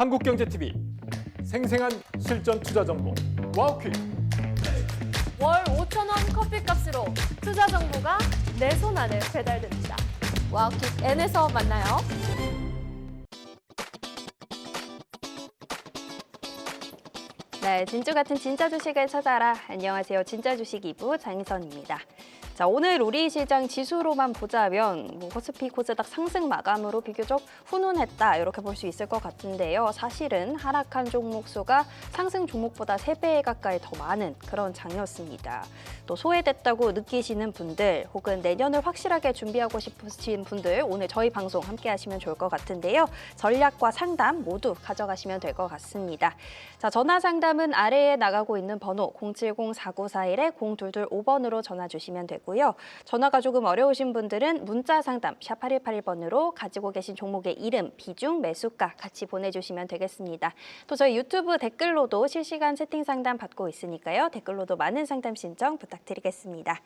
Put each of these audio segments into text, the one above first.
한국경제TV 생생한 실전 투자 정보 와우퀵. 월 5,000원 커피값으로 투자 정보가 내 손 안에 배달됩니다. 와우킥 N에서 만나요. 네, 진주 같은 진짜 주식을 찾아라. 안녕하세요. 진짜 주식 2부 장희선입니다. 자, 오늘 우리 시장 지수로만 보자면 코스피, 코스닥 상승 마감으로 비교적 훈훈했다 이렇게 볼 수 있을 것 같은데요. 사실은 하락한 종목 수가 상승 종목보다 3배 가까이 더 많은 그런 장이었습니다. 또 소외됐다고 느끼시는 분들 혹은 내년을 확실하게 준비하고 싶으신 분들 오늘 저희 방송 함께 하시면 좋을 것 같은데요. 전략과 상담 모두 가져가시면 될 것 같습니다. 자, 전화 상담은 아래에 나가고 있는 번호 070-4941-0225번으로 전화 주시면 되고요. 전화가 조금 어려우신 분들은 문자 상담 샵 8181번으로 가지고 계신 종목의 이름, 비중, 매수가 같이 보내주시면 되겠습니다. 또 저희 유튜브 댓글로도 실시간 채팅 상담 받고 있으니까요. 댓글로도 많은 상담 신청 부탁드리겠습니다.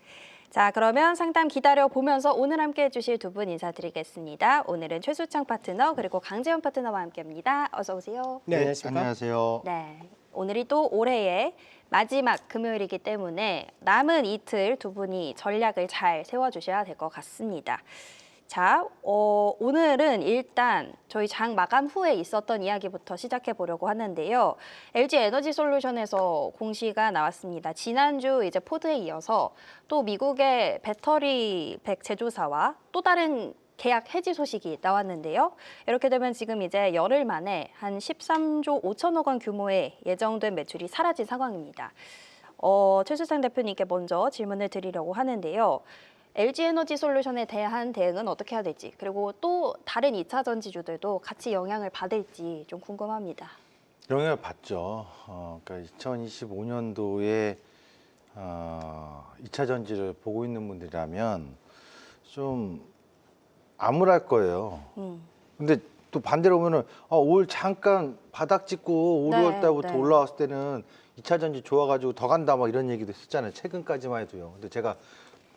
자, 그러면 상담 기다려보면서 오늘 함께 해주실 두 분 인사드리겠습니다. 오늘은 최수창 파트너 그리고 강재현 파트너와 함께합니다. 어서 오세요. 네, 안녕하십니까? 안녕하세요. 네, 오늘이 또 올해의 마지막 금요일이기 때문에 남은 이틀 두 분이 전략을 잘 세워주셔야 될 것 같습니다. 자, 오늘은 일단 저희 장 마감 후에 있었던 이야기부터 시작해 보려고 하는데요. LG 에너지 솔루션에서 공시가 나왔습니다. 지난주 이제 포드에 이어서 또 미국의 배터리 백 제조사와 또 다른 계약 해지 소식이 나왔는데요. 이렇게 되면 지금 이제 열흘 만에 한 13조 5천억 원 규모의 예정된 매출이 사라진 상황입니다. 최수상 대표님께 먼저 질문을 드리려고 하는데요. LG에너지 솔루션에 대한 대응은 어떻게 해야 될지 그리고 또 다른 2차 전지주들도 같이 영향을 받을지 좀 궁금합니다. 영향을 받죠. 그러니까 2025년도에 2차 전지를 보고 있는 분들이라면 좀 암울할 거예요. 근데 또 반대로 보면은 올 잠깐 바닥 찍고 5, 네, 6월 달부터 네. 올라왔을 때는 2차 전지 좋아가지고 더 간다 막 이런 얘기도 했잖아요. 최근까지만 해도요. 근데 제가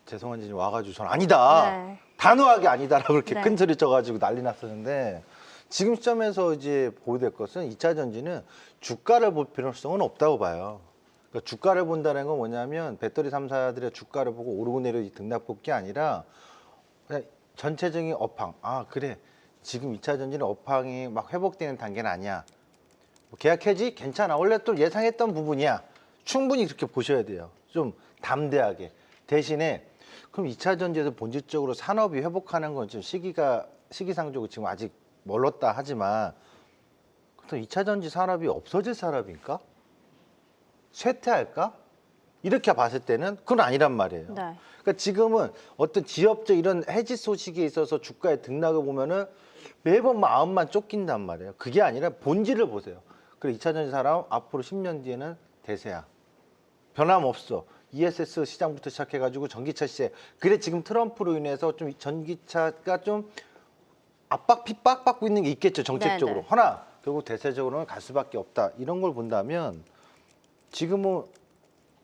죄송한지 와가지고 저는 아니다. 네. 단호하게 아니다라고 그렇게 네. 큰 소리 쳐가지고 난리 났었는데 지금 시점에서 이제 보게 될 것은 2차 전지는 주가를 볼 필요성은 없다고 봐요. 그러니까 주가를 본다는 건 뭐냐면 배터리 3사들의 주가를 보고 오르고 내리고 등락볶이 아니라 그냥 전체적인 업황. 그래. 지금 2차 전지는 업황이 막 회복되는 단계는 아니야. 뭐 계약 해지? 괜찮아. 원래 또 예상했던 부분이야. 충분히 그렇게 보셔야 돼요. 좀 담대하게. 대신에 그럼 2차 전지에서 본질적으로 산업이 회복하는 건 좀 시기상적으로 지금 아직 멀었다 하지만 그럼 2차 전지 산업이 없어질 산업인가? 쇠퇴할까? 이렇게 봤을 때는 그건 아니란 말이에요. 네. 그러니까 지금은 어떤 지역적 이런 해지 소식에 있어서 주가의 등락을 보면은 매번 마음만 쫓긴단 말이에요. 그게 아니라 본질을 보세요. 그래 2차 전지 산업 앞으로 10년 뒤에는 대세야. 변함없어. ESS 시장부터 시작해가지고 전기차 시세. 그래 지금 트럼프로 인해서 좀 전기차가 좀 압박, 핍박 받고 있는 게 있겠죠. 정책적으로. 네네. 허나 결국 대세적으로는 갈 수밖에 없다. 이런 걸 본다면 지금은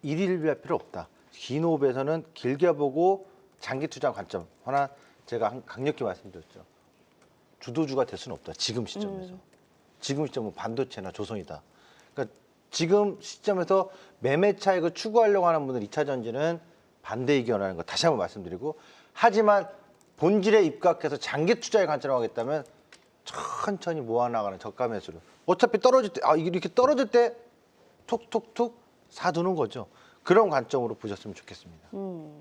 일일비할 필요 없다. 긴 호흡에서는 길게 보고 장기 투자 관점. 허나 제가 강력히 말씀드렸죠. 주도주가 될 수는 없다. 지금 시점에서. 지금 시점은 반도체나 조선이다. 그러니까 지금 시점에서 매매 차익을 추구하려고 하는 분들 2차 전지는 반대 의견하는 거 다시 한번 말씀드리고 하지만 본질에 입각해서 장기 투자의 관점으로 하겠다면 천천히 모아나가는 저가 매수를 어차피 떨어질 때 이렇게 떨어질 때 툭툭툭 사두는 거죠. 그런 관점으로 보셨으면 좋겠습니다.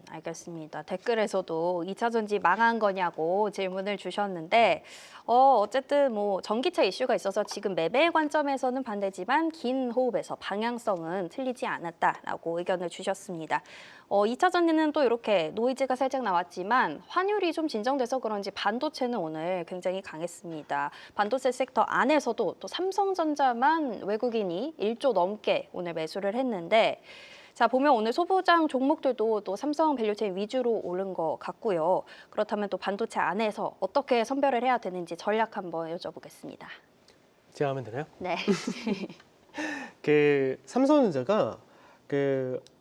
알겠습니다. 댓글에서도 2차 전지 망한 거냐고 질문을 주셨는데 어쨌든 뭐 전기차 이슈가 있어서 지금 매매 관점에서는 반대지만 긴 호흡에서 방향성은 틀리지 않았다라고 의견을 주셨습니다. 2차 전지는 또 이렇게 노이즈가 살짝 나왔지만 환율이 좀 진정돼서 그런지 반도체는 오늘 굉장히 강했습니다. 반도체 섹터 안에서도 또 삼성전자만 외국인이 1조 넘게 오늘 매수를 했는데 자, 보면 오늘 소부장 종목들도 또 삼성 밸류체인 위주로 오른 것 같고요. 그렇다면 또 반도체 안에서 어떻게 선별을 해야 되는지 전략 한번 여쭤보겠습니다. 제가 하면 되나요? 네. 삼성전자가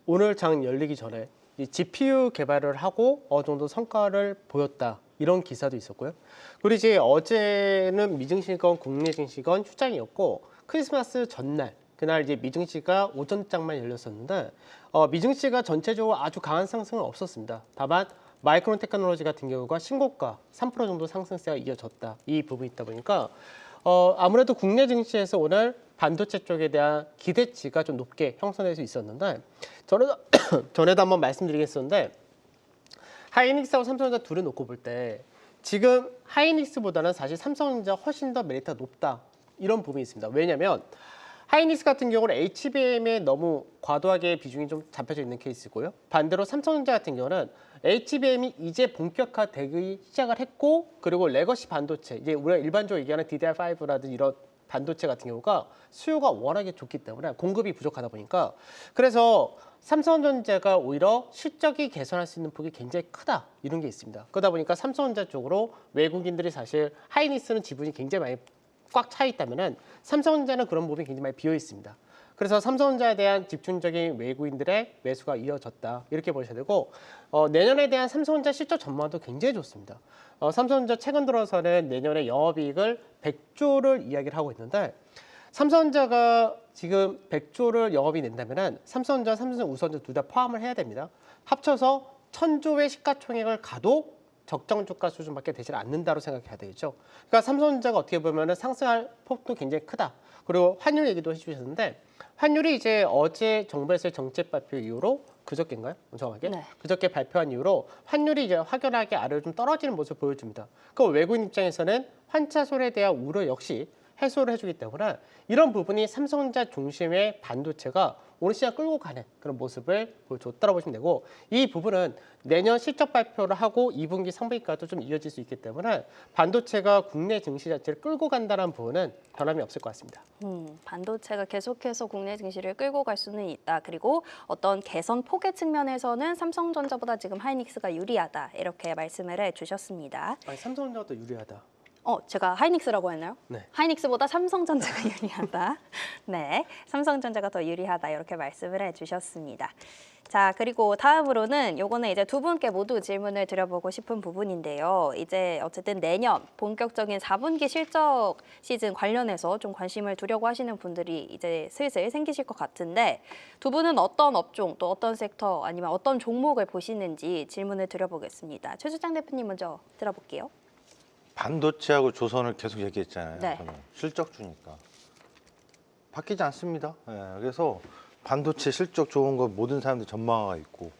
오늘 장 열리기 전에 이 GPU 개발을 하고 어느 정도 성과를 보였다. 이런 기사도 있었고요. 그리고 이제 어제는 미증시건 국내 증시건 휴장이었고 크리스마스 전날 그날 이제 미증시가 오전장만 열렸었는데 미증시가 전체적으로 아주 강한 상승은 없었습니다. 다만 마이크론 테크놀로지 같은 경우가 신고가 3% 정도 상승세가 이어졌다. 이 부분이 있다 보니까 아무래도 국내 증시에서 오늘 반도체 쪽에 대한 기대치가 좀 높게 형성될 수 있었는데 전에도 한번 말씀드리겠었는데 하이닉스하고 삼성전자 둘을 놓고 볼 때 지금 하이닉스보다는 사실 삼성전자 훨씬 더 메리트가 높다. 이런 부분이 있습니다. 왜냐하면 하이닉스 같은 경우는 HBM에 너무 과도하게 비중이 좀 잡혀져 있는 케이스고요. 반대로 삼성전자 같은 경우는 HBM이 이제 본격화되기 시작을 했고 그리고 레거시 반도체, 이제 우리가 일반적으로 얘기하는 DDR5라든지 이런 반도체 같은 경우가 수요가 워낙에 좋기 때문에 공급이 부족하다 보니까 그래서 삼성전자가 오히려 실적이 개선할 수 있는 폭이 굉장히 크다 이런 게 있습니다. 그러다 보니까 삼성전자 쪽으로 외국인들이 사실 하이닉스는 지분이 굉장히 많이 꽉 차 있다면은 삼성전자는 그런 부분이 굉장히 많이 비어 있습니다. 그래서 삼성전자에 대한 집중적인 외국인들의 매수가 이어졌다 이렇게 보셔야 되고 내년에 대한 삼성전자 실적 전망도 굉장히 좋습니다. 삼성전자 최근 들어서는 내년에 영업이익을 100조를 이야기를 하고 있는데 삼성전자가 지금 100조를 영업이 낸다면은 삼성전자, 삼성우선자 둘 다 포함을 해야 됩니다. 합쳐서 1000조의 시가총액을 가도 적정 주가 수준밖에 되지 않는다고 생각해야 되겠죠. 그러니까 삼성전자가 어떻게 보면은 상승할 폭도 굉장히 크다. 그리고 환율 얘기도 해주셨는데 환율이 이제 어제 정부에서의 정책 발표 이후로 그저께인가요? 정확하게? 네. 그저께 발표한 이후로 환율이 이제 확연하게 아래로 좀 떨어지는 모습을 보여줍니다. 그 외국인 입장에서는 환차손에 대한 우려 역시 해소를 해주기 때문에 이런 부분이 삼성전자 중심의 반도체가 오늘 시장 끌고 가는 그런 모습을 보여줬다고 보시면 되고 이 부분은 내년 실적 발표를 하고 2분기, 3분기까지도 좀 이어질 수 있기 때문에 반도체가 국내 증시 자체를 끌고 간다는 부분은 변함이 없을 것 같습니다. 반도체가 계속해서 국내 증시를 끌고 갈 수는 있다. 그리고 어떤 개선 폭의 측면에서는 삼성전자보다 지금 하이닉스가 유리하다. 이렇게 말씀을 해주셨습니다. 아니, 삼성전자가 더 유리하다. 제가 하이닉스라고 했나요? 네. 하이닉스보다 삼성전자가 유리하다. 네, 삼성전자가 더 유리하다 이렇게 말씀을 해주셨습니다. 자, 그리고 다음으로는 요거는 이제 두 분께 모두 질문을 드려보고 싶은 부분인데요. 이제 어쨌든 내년 본격적인 4분기 실적 시즌 관련해서 좀 관심을 두려고 하시는 분들이 이제 슬슬 생기실 것 같은데 두 분은 어떤 업종 또 어떤 섹터 아니면 어떤 종목을 보시는지 질문을 드려보겠습니다. 최수장 대표님 먼저 들어볼게요. 반도체하고 조선을 계속 얘기했잖아요. 네. 저는 실적 주니까 바뀌지 않습니다. 그래서 반도체 실적 좋은 거 모든 사람들 전망하고 있고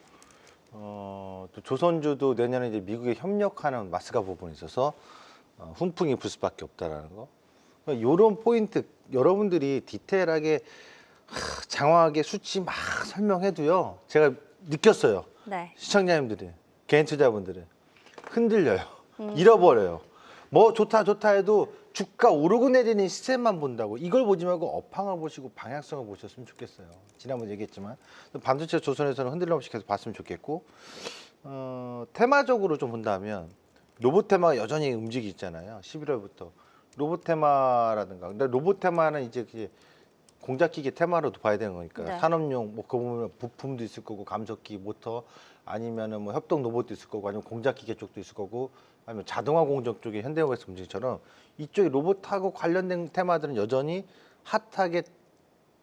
또 조선주도 내년에 이제 미국에 협력하는 마스가 부분이 있어서 훈풍이 불 수밖에 없다라는 거. 이런 포인트 여러분들이 디테일하게 장황하게 수치 막 설명해도요. 제가 느꼈어요. 네. 시청자님들이 개인 투자분들이 흔들려요. 잃어버려요. 뭐 좋다 해도 주가 오르고 내리는 시세만 본다고 이걸 보지 말고 업황을 보시고 방향성을 보셨으면 좋겠어요. 지난번에 얘기했지만 반도체 조선에서는 흔들림 없이 계속 봤으면 좋겠고 테마적으로 좀 본다면 로봇 테마가 여전히 움직이 있잖아요. 11월부터 로봇 테마라든가 근데 로봇 테마는 이제 공작기계 테마로도 봐야 되는 거니까 네. 산업용 뭐 그 보면 부품도 있을 거고 감속기 모터 아니면은 뭐 협동 로봇도 있을 거고 아니면 공작기계 쪽도 있을 거고 아니면 자동화 공정 쪽에 현대화에서 움직이처럼 이쪽에 로봇하고 관련된 테마들은 여전히 핫하게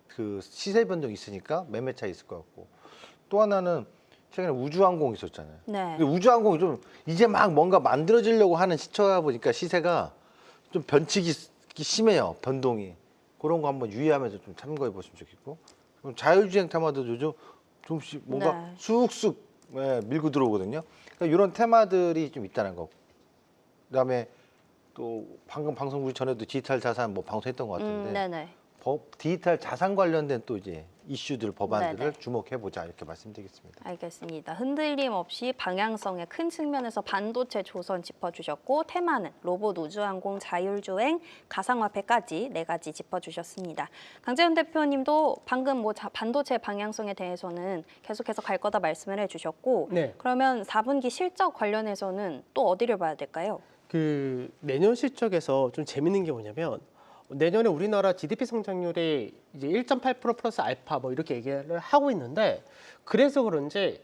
그 시세 변동이 있으니까 매매차 있을 것 같고 또 하나는 최근에 우주항공 있었잖아요. 네. 근데 우주항공이 좀 이제 막 뭔가 만들어지려고 하는 시초다 보니까 시세가 좀 변칙이 심해요. 변동이. 그런 거 한번 유의하면서 좀 참고해 보시면 좋겠고 그럼 자율주행 테마도 요즘 좀씩 뭔가 네. 쑥쑥 밀고 들어오거든요. 그러니까 이런 테마들이 좀 있다는 거. 그다음에 또 방금 방송 우리 전에도 디지털 자산 뭐 방송했던 것 같은데 네네. 디지털 자산 관련된 또 이제 이슈들 법안들을 네네. 주목해 보자 이렇게 말씀드리겠습니다. 알겠습니다. 흔들림 없이 방향성의 큰 측면에서 반도체 조선 짚어주셨고 테마는 로봇, 우주항공, 자율주행, 가상화폐까지 4가지 짚어주셨습니다. 강재훈 대표님도 방금 뭐 반도체 방향성에 대해서는 계속해서 갈 거다 말씀을 해주셨고 네. 그러면 4분기 실적 관련해서는 또 어디를 봐야 될까요? 그 내년 실적에서 좀 재밌는 게 뭐냐면 내년에 우리나라 GDP 성장률이 이제 1.8% 플러스 알파 뭐 이렇게 얘기를 하고 있는데 그래서 그런지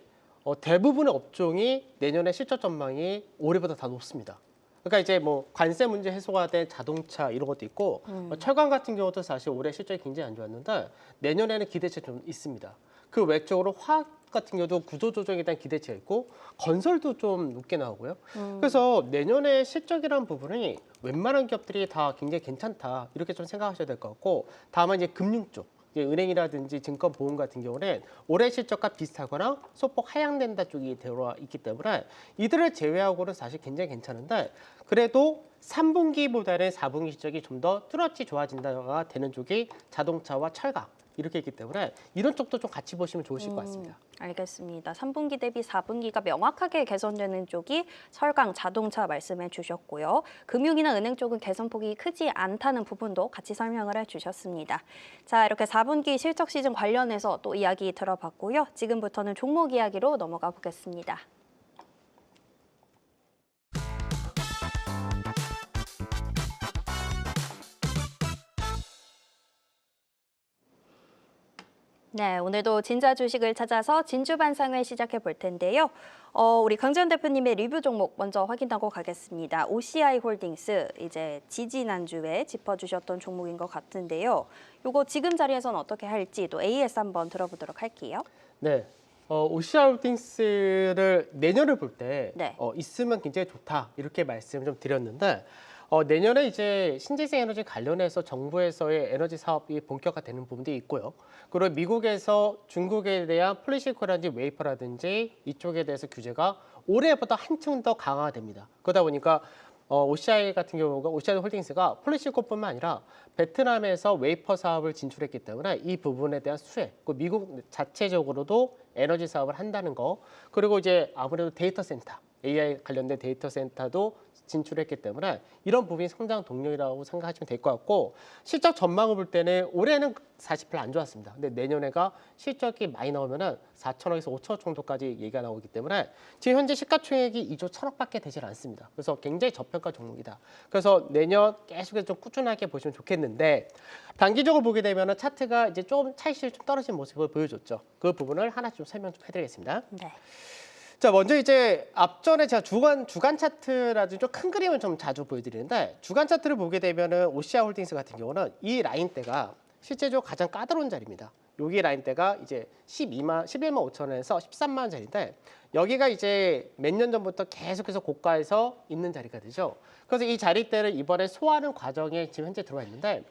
대부분의 업종이 내년에 실적 전망이 올해보다 다 높습니다. 그러니까 이제 뭐 관세 문제 해소가 된 자동차 이런 것도 있고 철강 같은 경우도 사실 올해 실적이 굉장히 안 좋았는데 내년에는 기대치가 좀 있습니다. 그 외적으로 화학 같은 경우도 구조 조정에 대한 기대치가 있고 건설도 좀 높게 나오고요. 그래서 내년에 실적이라는 부분이 웬만한 기업들이 다 굉장히 괜찮다 이렇게 좀 생각하셔야 될 것 같고 다만 이제 금융 쪽 은행이라든지 증권 보험 같은 경우는 올해 실적과 비슷하거나 소폭 하향된다 쪽이 들어와 있기 때문에 이들을 제외하고는 사실 굉장히 괜찮은데 그래도 3분기보다는 4분기 실적이 좀 더 뚜렷이 좋아진다가 되는 쪽이 자동차와 철강 이렇게 있기 때문에 이런 쪽도 좀 같이 보시면 좋으실 것 같습니다. 알겠습니다. 3분기 대비 4분기가 명확하게 개선되는 쪽이 철강, 자동차 말씀해 주셨고요. 금융이나 은행 쪽은 개선폭이 크지 않다는 부분도 같이 설명을 해주셨습니다. 자, 이렇게 4분기 실적 시즌 관련해서 또 이야기 들어봤고요. 지금부터는 종목 이야기로 넘어가 보겠습니다. 네, 오늘도 진짜 주식을 찾아서 진주 반상회 시작해 볼 텐데요. 우리 강재현 대표님의 리뷰 종목 먼저 확인하고 가겠습니다. OCI 홀딩스 이제 지지난주에 짚어주셨던 종목인 것 같은데요. 요거 지금 자리에서는 어떻게 할지 또 AS 한번 들어보도록 할게요. 네. OCI 홀딩스를 내년을 볼 때 네. 있으면 굉장히 좋다 이렇게 말씀을 좀 드렸는데 내년에 이제 신재생 에너지 관련해서 정부에서의 에너지 사업이 본격화되는 부분도 있고요. 그리고 미국에서 중국에 대한 폴리시클이라든지 웨이퍼라든지 이쪽에 대해서 규제가 올해보다 한층 더 강화됩니다. 그러다 보니까 OCI 같은 경우가 OCI 홀딩스가 폴리시클뿐만 아니라 베트남에서 웨이퍼 사업을 진출했기 때문에 이 부분에 대한 수혜, 그 미국 자체적으로도 에너지 사업을 한다는 거, 그리고 이제 아무래도 데이터 센터, AI 관련된 데이터 센터도 진출했기 때문에 이런 부분이 성장 동력이라고 생각하시면 될 것 같고 실적 전망을 볼 때는 올해는 사실 별로 안 좋았습니다. 근데 내년에가 실적이 많이 나오면은 4천억에서 5천억 정도까지 얘기가 나오기 때문에 지금 현재 시가총액이 2조 1천억밖에 되질 않습니다. 그래서 굉장히 저평가 종목이다. 그래서 내년 계속해서 좀 꾸준하게 보시면 좋겠는데 단기적으로 보게 되면은 차트가 이제 좀 차익실이 좀 떨어진 모습을 보여줬죠. 그 부분을 하나씩 좀 설명 좀 해드리겠습니다. 네. 자, 먼저 이제 앞전에 제가 주간 차트라든지 좀 큰 그림을 좀 자주 보여드리는데 주간 차트를 보게 되면은 OCI 홀딩스 같은 경우는 이 라인대가 실제적으로 가장 까다로운 자리입니다. 여기 라인대가 이제 11만 5천원에서 13만 원짜리인데 여기가 이제 몇 년 전부터 계속해서 고가에서 있는 자리가 되죠. 그래서 이 자리대를 이번에 소화하는 과정에 지금 현재 들어와 있는데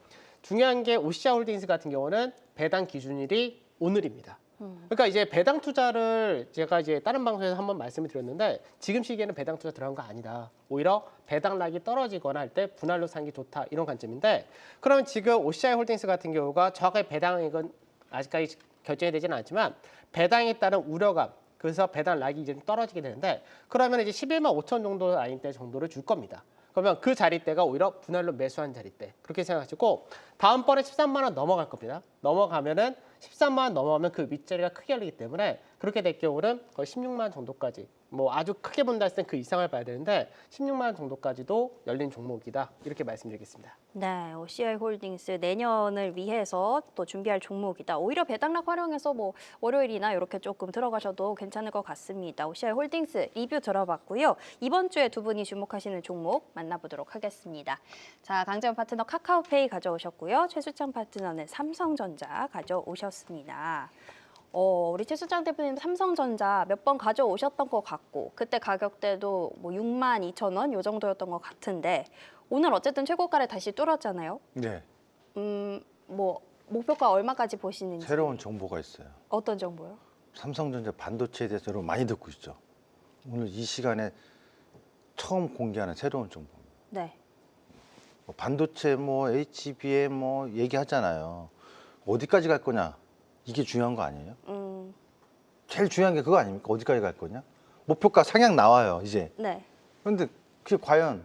중요한 게 OCI 홀딩스 같은 경우는 배당 기준일이 오늘입니다. 그러니까 이제 배당 투자를 제가 이제 다른 방송에서 한번 말씀을 드렸는데 지금 시기에는 배당 투자 들어간 거 아니다. 오히려 배당락이 떨어지거나 할 때 분할로 사는 게 좋다 이런 관점인데 그러면 지금 OCI 홀딩스 같은 경우가 정확하게 배당액은 아직까지 결정이 되지는 않지만 배당에 따른 우려감 그래서 배당락이 이제 떨어지게 되는데 그러면 이제 11만 5천 정도 라인대 정도를 줄 겁니다. 그러면 그 자리대가 오히려 분할로 매수한 자리대 그렇게 생각하시고 다음번에 13만 원 넘어갈 겁니다. 넘어가면은 13만 원 넘어가면 그 윗자리가 크게 열리기 때문에 그렇게 될 경우는 거의 16만 원 정도까지 뭐 아주 크게 본다 했을 땐 그 이상을 봐야 되는데 16만 원 정도까지도 열린 종목이다 이렇게 말씀드리겠습니다. 네, OCI 홀딩스 내년을 위해서 또 준비할 종목이다. 오히려 배당락 활용해서 뭐 월요일이나 이렇게 조금 들어가셔도 괜찮을 것 같습니다. OCI 홀딩스 리뷰 들어봤고요. 이번 주에 두 분이 주목하시는 종목 만나보도록 하겠습니다. 자, 강재원 파트너 카카오페이 가져오셨고요. 최수창 파트너는 삼성전자 가져오셨습니다. 우리 최수창 대표님 삼성전자 몇 번 가져오셨던 것 같고 그때 가격대도 뭐 62,000원 요 정도였던 것 같은데 오늘 어쨌든 최고가를 다시 뚫었잖아요. 네. 뭐 목표가 얼마까지 보시는지. 새로운 정보가 있어요. 어떤 정보요? 삼성전자 반도체에 대해서 여러분 많이 듣고 있죠. 오늘 이 시간에 처음 공개하는 새로운 정보입니다. 네. 뭐 반도체 뭐 HBM 뭐 얘기하잖아요. 어디까지 갈 거냐? 이게 중요한 거 아니에요? 제일 중요한 게 그거 아닙니까? 어디까지 갈 거냐? 목표가 상향 나와요, 이제. 네. 그런데 그게 과연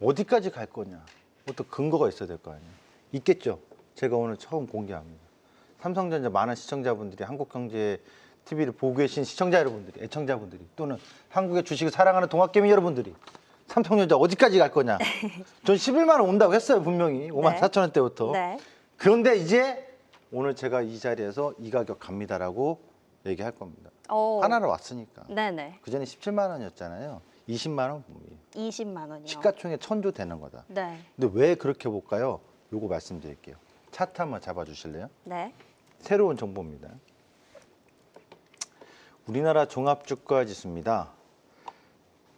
어디까지 갈 거냐? 어떤 근거가 있어야 될 거 아니에요? 있겠죠. 제가 오늘 처음 공개합니다. 삼성전자 많은 시청자분들이 한국경제TV를 보고 계신 시청자 여러분들이, 애청자분들이 또는 한국의 주식을 사랑하는 동학개미 여러분들이 삼성전자 어디까지 갈 거냐? 전 11만 원 온다고 했어요, 분명히. 5만 4천 원대부터. 네. 그런데 이제 오늘 제가 이 자리에서 이 가격 갑니다라고 얘기할 겁니다. 하나로 왔으니까. 네네. 그 전에 17만 원이었잖아요. 20만 원 봅니다. 20만 원이요. 시가총액 1,000조 되는 거다. 네. 근데 왜 그렇게 볼까요? 요거 말씀드릴게요. 차트 한번 잡아주실래요? 네. 새로운 정보입니다. 우리나라 종합주가지수입니다.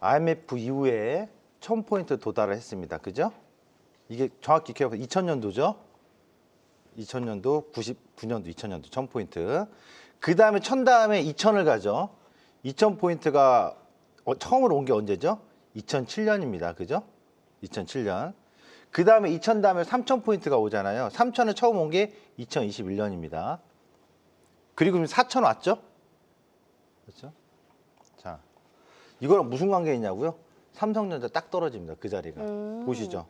IMF 이후에 1,000포인트 도달을 했습니다. 그죠? 이게 정확히 기억해 2000년도죠. 2000년도, 99년도, 2000년도 1,000포인트. 그 다음에 1000 다음에 2000을 가죠. 2000포인트가 처음으로 온 게 언제죠? 2007년입니다. 그죠? 2007년. 그 다음에 2000 다음에 3000포인트가 오잖아요. 3000을 처음 온 게 2021년입니다. 그리고 지금 4000 왔죠? 그렇죠? 자, 이거랑 무슨 관계 있냐고요? 삼성전자 딱 떨어집니다. 그 자리가. 보시죠.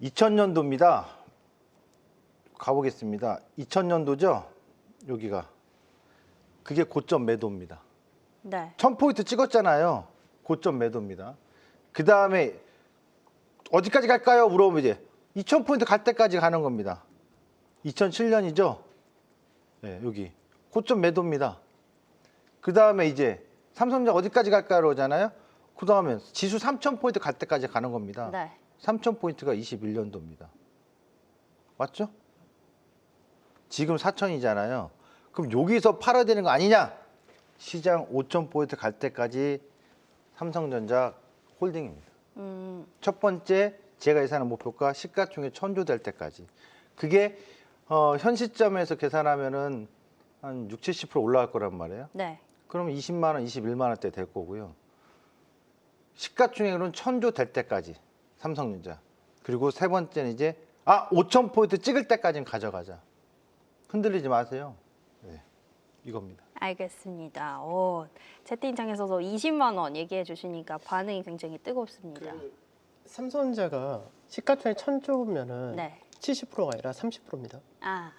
2000년도입니다. 가보겠습니다. 2000년도죠? 여기가. 그게 고점 매도입니다. 네. 1000포인트 찍었잖아요. 고점 매도입니다. 그 다음에 어디까지 갈까요? 물어보면 이제 2000포인트 갈 때까지 가는 겁니다. 2007년이죠? 네, 여기. 고점 매도입니다. 그 다음에 이제 삼성전자 어디까지 갈까요? 그러잖아요. 그 다음에 지수 3000포인트 갈 때까지 가는 겁니다. 네. 3000포인트가 21년도입니다. 맞죠? 지금 4000이잖아요. 그럼 여기서 팔아야 되는 거 아니냐? 시장 5000포인트 갈 때까지 삼성전자 홀딩입니다. 첫 번째 제가 예상하는 목표가 시가총액 1000조 될 때까지. 그게 현 시점에서 계산하면은 한 60-70% 올라갈 거란 말이에요. 네. 그러면 20만 원, 21만 원대 될 거고요. 시가총액으로는 1000조 될 때까지 삼성전자. 그리고 세 번째는 이제 5000포인트 찍을 때까지는 가져가자. 흔들리지 마세요. 네, 이겁니다. 알겠습니다. 채팅창에서도 20만 원 얘기해 주시니까 반응이 굉장히 뜨겁습니다. 삼성전자가 시가총액 1,000조면은 네. 70%가 아니라 30%입니다. 아,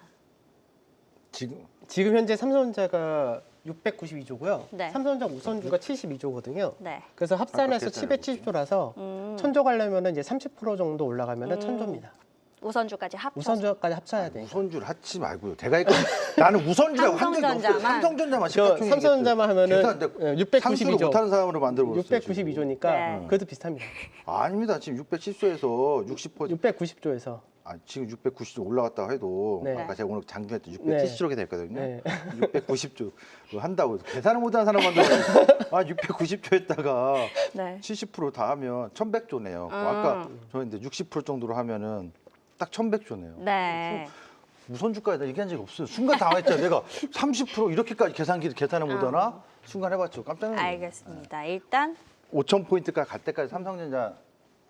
지금 현재 삼성전자가 692조고요. 네. 삼성전자 우선주가 72조거든요. 네. 그래서 합산해서 계산해 770조라서 음. 1,000조 가려면은 이제 30% 정도 올라가면은 1,000조입니다. 우선주까지 합쳐서. 우선주까지 합쳐야 돼요. 우선주를 하지 말고요. 대가니까 나는 우선주라고 한 적이 없어요. 삼성전자만. 삼성전자만 저 시가총액 삼성전자만 하면은 상수를 692조. 못하는 사람으로 만들어버렸어요. 692조니까 네. 그래도 비슷합니다. 아닙니다. 지금 610조에서 60%. 690조에서. 지금 690조 올라갔다고 해도 네. 아까 제가 오늘 장중에 때 네. 670조게 됐거든요. 네. 690조 한다고 해서 계산을 못하는 사람 만들어요. 690조 했다가 네. 70%다 하면 1100조네요. 아까 저희인데 60% 정도로 하면은 딱 1100조네요. 네. 우선주가에다 얘기한 적이 없어요. 순간 당황했잖아요. 내가 30% 이렇게까지 계산을 못하나? 순간 해봤죠. 깜짝 놀랐어요. 알겠습니다. 일단 5000포인트까지 갈 때까지 삼성전자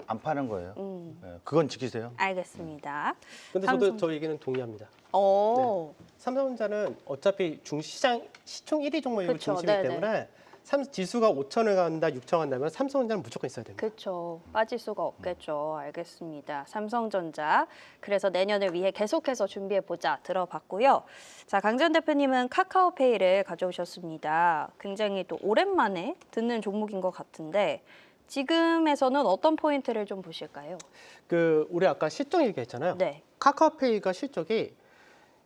안 파는 거예요. 네, 그건 지키세요. 알겠습니다. 근데 저도 저 얘기는 동의합니다. 오. 삼성전자는 어차피 중시장 시총 1위 종목이고 그쵸, 중심이기 네네. 때문에 지수가 5천을 간다, 6천 간다면 삼성전자는 무조건 있어야 됩니다. 그렇죠. 빠질 수가 없겠죠. 알겠습니다. 삼성전자. 그래서 내년을 위해 계속해서 준비해 보자 들어봤고요. 자, 강재현 대표님은 카카오페이를 가져오셨습니다. 굉장히 또 오랜만에 듣는 종목인 것 같은데 지금에서는 어떤 포인트를 좀 보실까요? 우리 아까 실적 얘기했잖아요. 네. 카카오페이가 실적이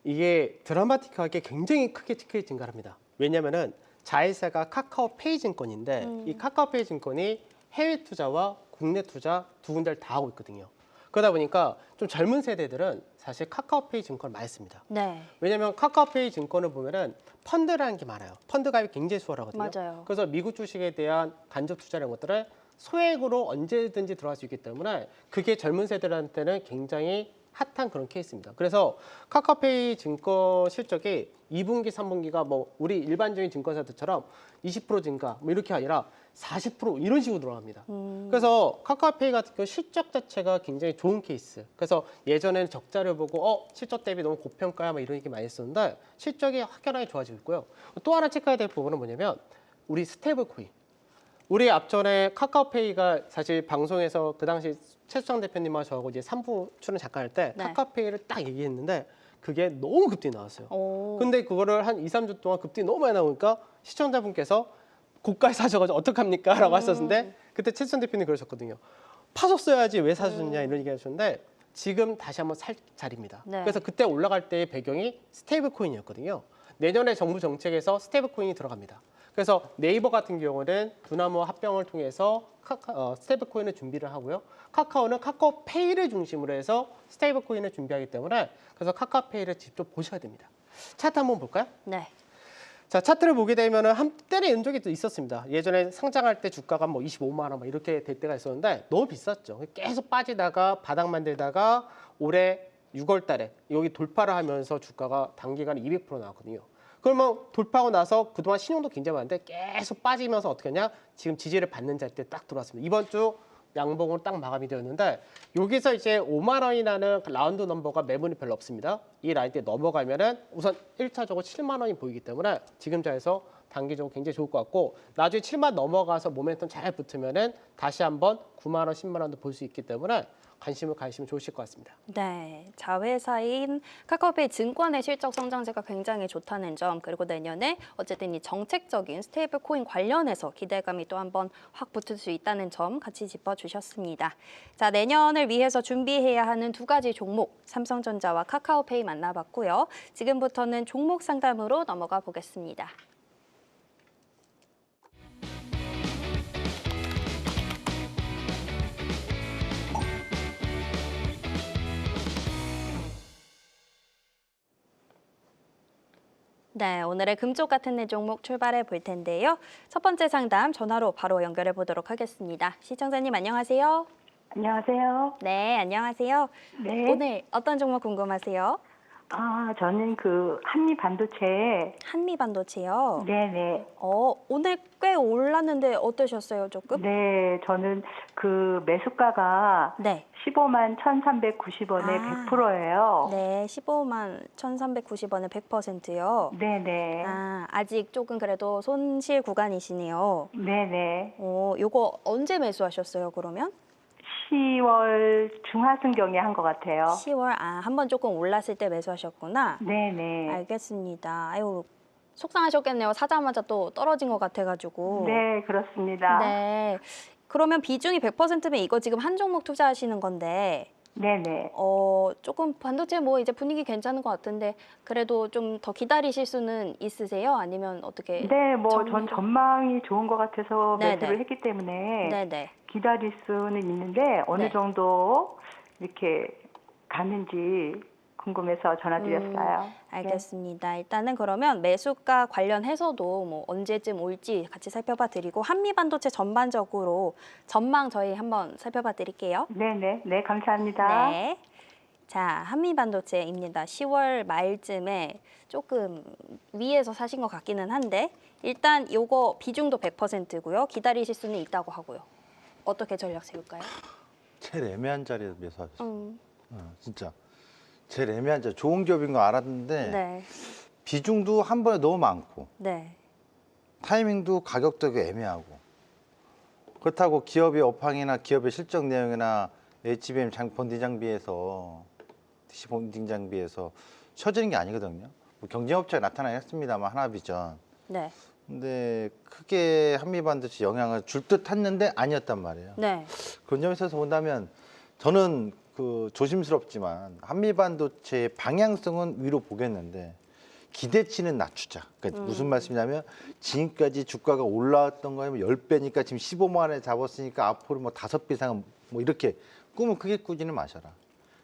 이게 드라마틱하게 굉장히 크게 증가합니다. 왜냐하면은 자회사가 카카오페이 증권인데 이 카카오페이 증권이 해외 투자와 국내 투자 두 군데를 다 하고 있거든요. 그러다 보니까 좀 젊은 세대들은 사실 카카오페이 증권을 많이 씁니다. 네. 왜냐하면 카카오페이 증권을 보면은 펀드라는 게 많아요. 펀드 가입이 굉장히 수월하거든요. 맞아요. 그래서 미국 주식에 대한 간접 투자라는 것들을 소액으로 언제든지 들어갈 수 있기 때문에 그게 젊은 세대들한테는 굉장히 핫한 그런 케이스입니다. 그래서 카카오페이 증권 실적이 2분기, 3분기가 뭐 우리 일반적인 증권사들처럼 20% 증가 뭐 이렇게 아니라 40% 이런 식으로 들어갑니다. 그래서 카카오페이 같은 경우 실적 자체가 굉장히 좋은 케이스. 그래서 예전에는 적자를 보고 실적 대비 너무 고평가야 막 이런 얘기 많이 했었는데 실적이 확연하게 좋아지고 있고요. 또 하나 체크해야 될 부분은 뭐냐면 우리 스테이블 코인. 우리 앞전에 카카오페이가 사실 방송에서 그 당시 최수창 대표님과 저하고 이제 3부 출연 잠깐 할 때 네. 카카오페이를 딱 얘기했는데 그게 너무 급등이 나왔어요. 오. 근데 그거를 한 2, 3주 동안 급등이 너무 많이 나오니까 시청자분께서 고가에 사셔가지고 어떡합니까? 라고 하셨는데 그때 최수창 대표님이 그러셨거든요. 파셨어야지 왜 사셨냐 이런 얘기 하셨는데 지금 다시 한번 살 자리입니다. 네. 그래서 그때 올라갈 때의 배경이 스테이블 코인이었거든요. 내년에 정부 정책에서 스테이블 코인이 들어갑니다. 그래서 네이버 같은 경우는 두나무 합병을 통해서 스테이블 코인을 준비를 하고요. 카카오는 카카오페이를 중심으로 해서 스테이블 코인을 준비하기 때문에 그래서 카카오페이를 직접 보셔야 됩니다. 차트 한번 볼까요? 네. 자, 차트를 보게 되면은 한때는 이런 적이 또 있었습니다. 예전에 상장할 때 주가가 뭐 25만 원 막 이렇게 될 때가 있었는데 너무 비쌌죠. 계속 빠지다가 바닥 만들다가 올해 6월 달에 여기 돌파를 하면서 주가가 단기간에 200% 나왔거든요. 그러면 돌파하고 나서 그동안 신용도 굉장히 많은데 계속 빠지면서 어떻게 하냐? 지금 지지를 받는 자리에 딱 들어왔습니다. 이번 주 양봉으로 딱 마감이 되었는데 여기서 이제 5만 원이라는 라운드 넘버가 매물이 별로 없습니다. 이 라인대 넘어가면은 우선 1차적으로 7만 원이 보이기 때문에 지금 자리에서 단기적으로 굉장히 좋을 것 같고 나중에 7만 넘어가서 모멘텀 잘 붙으면은 다시 한번 9만 원, 10만 원도 볼 수 있기 때문에 관심을 가지시면 좋으실 것 같습니다. 네, 자회사인 카카오페이 증권의 실적 성장세가 굉장히 좋다는 점, 그리고 내년에 어쨌든 이 정책적인 스테이블 코인 관련해서 기대감이 또 한번 확 붙을 수 있다는 점 같이 짚어주셨습니다. 자, 내년을 위해서 준비해야 하는 두 가지 종목, 삼성전자와 카카오페이 만나봤고요. 지금부터는 종목 상담으로 넘어가 보겠습니다. 네, 오늘의 금쪽 같은 내 종목 출발해 볼 텐데요. 첫 번째 상담 전화로 바로 연결해 보도록 하겠습니다. 시청자님 안녕하세요. 안녕하세요. 네, 안녕하세요. 네. 오늘 어떤 종목 궁금하세요? 저는 그 한미반도체. 한미반도체요. 네네. 오늘 꽤 올랐는데 어떠셨어요, 조금? 네, 저는 그 매수가가 네. 15만 1,390원에 100%예요. 네, 15만 1,390원에 100%요. 네네. 아직 조금 그래도 손실 구간이시네요. 네네. 요거 언제 매수하셨어요, 그러면? 10월 중하순경에 한 것 같아요. 10월, 한번 조금 올랐을 때 매수하셨구나. 네네. 알겠습니다. 아유, 속상하셨겠네요. 사자마자 또 떨어진 것 같아가지고. 네, 그렇습니다. 네. 그러면 비중이 100%면 이거 지금 한 종목 투자하시는 건데, 네네. 조금 반도체 뭐 이제 분위기 괜찮은 것 같은데, 그래도 좀 더 기다리실 수는 있으세요? 아니면 어떻게? 네, 뭐 전 전망이 좋은 것 같아서 네네. 매수를 했기 때문에 네네. 기다릴 수는 있는데 어느 네. 정도 이렇게 가는지 궁금해서 전화드렸어요. 알겠습니다. 일단은 그러면 매수가 관련해서도 뭐 언제쯤 올지 같이 살펴봐 드리고 한미반도체 전반적으로 전망 저희 한번 살펴봐 드릴게요. 네네. 네, 감사합니다. 네. 자, 한미반도체입니다. 10월 말쯤에 조금 위에서 사신 것 같기는 한데 일단 요거 비중도 100%고요. 기다리실 수는 있다고 하고요. 어떻게 전략 세울까요? 제일 애매한 자리에서 매수하셨어요. 음, 진짜 제일 애매한 자리. 좋은 기업인 거 알았는데 네. 비중도 한 번에 너무 많고 네. 타이밍도 가격도 애매하고 그렇다고 기업의 업황이나 기업의 실적 내용이나 HBM 본딩 장비에서 DC 본딩 장비에서 처지는 게 아니거든요. 뭐 경쟁업체가 나타나긴 했습니다만 하나비전. 네. 근데 크게 한미반도체 영향을 줄 듯 했는데 아니었단 말이에요. 네. 그런 점에서 본다면 저는 그 조심스럽지만 한미반도체의 방향성은 위로 보겠는데 기대치는 낮추자. 그러니까 무슨 말씀이냐면 지금까지 주가가 올라왔던 거에 10배니까 지금 15만 원에 잡았으니까 앞으로 뭐 5배 이상은 뭐 이렇게 꿈을 크게 꾸지는 마셔라.